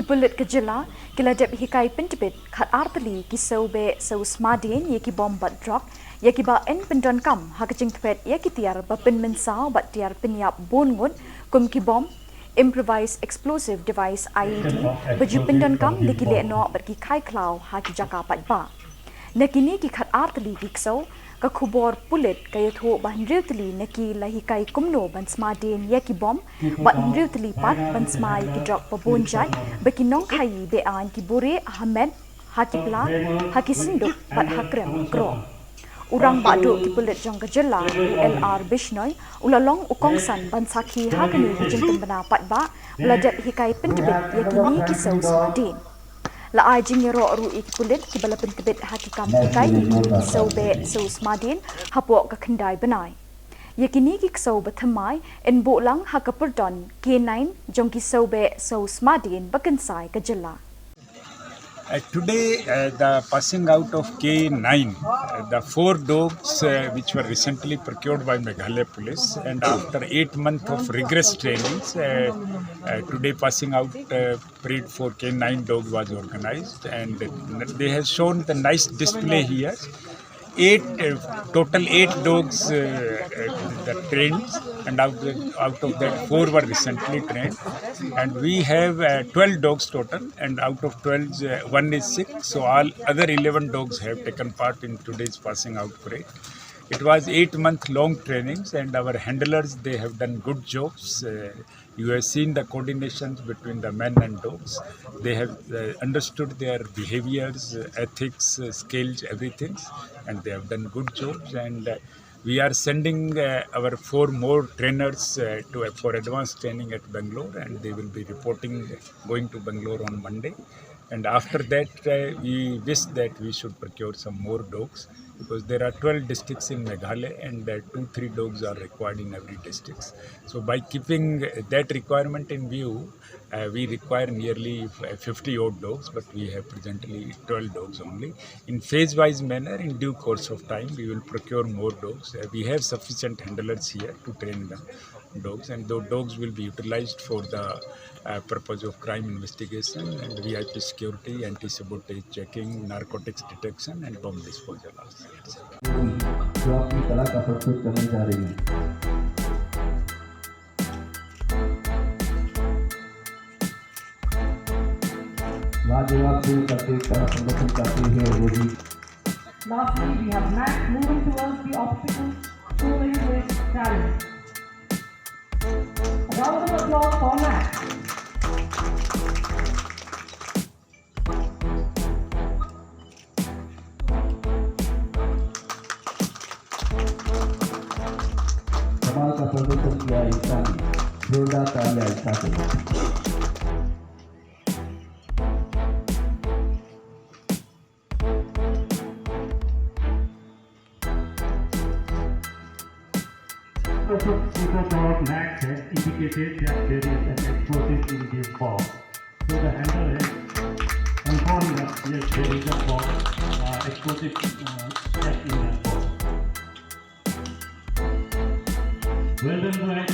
Pulit ke jela kila dep hikai Pyntbit khat artli Ksew be Sew Dien ye ki bom bat Drok ye ki ba en pendon kam hakaching thpet ye ki tiar ba pin men saw bat tiar pinyap bon ngun kum ki bom improvised explosive device IED baju pendon kam dikile no bat ki khai klau ha ki jaka pat ba nakini ki khat artli ki Ksew ka khubor Pulit kay tho ban riutli naki lahi kai kumno ban Dien ye ki bom ban riutli pat ban smai ki Drok pa bonjai baki nong khai be an ki bore Ahmed hakipla hakisinduk pat hakrem kro urang badu ki Pulit jong ka jela LR Bishnoi ulalong ukongsan ban sakhi hakani hujung bana pat ba uladet hikai Pyntbit ye ki ni ki Ksew Dien la ajing ro ru ik Pulit ki bala Pyntbit hakikam hikai ni ki Ksew be Sew Dien hapo ka khandai banai yakini ki Ksew bathamai en bo lang hakapurdon K9 jong ki Ksew be Sew Dien bakansai ka jela Today, the passing out of K9, the 4 dogs which were recently procured by Meghalaya police, and after 8 months of rigorous trainings, today passing out parade for K9 dog was organized, and they have shown the nice display here. Total 8 dogs that trained, and out of that 4 were recently trained, and we have 12 dogs total, and out of 12 1 is sick, so all other 11 dogs have taken part in today's passing out parade. It was 8-month long trainings, and our handlers, they have done good jobs. You have seen the coordinations between the men and dogs. They have understood their behaviors, ethics, skills, everything, and they have done good jobs. And we are sending our 4 more trainers for advanced training at Bangalore, and they will be going to Bangalore on Monday. And after that, we wish that we should procure some more dogs, because there are 12 districts in Meghalaya, and 2-3 dogs are required in every district. So by keeping that requirement in view, we require nearly 50 odd dogs, but we have presently 12 dogs only. In phase-wise manner, in due course of time, we will procure more dogs. We have sufficient handlers here to train the dogs, and those dogs will be utilized for the purpose of crime investigation and VIP security, anti-sabotage checking, narcotics detection, and bomb disposal. जो अपनी कला का प्रस्तुत करने जा रही हैं। लाजवाब से करते कला प्रदर्शन करते हैं वो भी। Lastly, we have Max moving towards the obstacles, showing his talent. A round of applause for Max. कमाल का प्रदर्शन किया एकता ने, जोरदार तालियां एकता के लिए। Dog Max has indicated that there is an explosive in this box. So the handler has informed us that there is a box, explosive kept in that box. Well done, Max.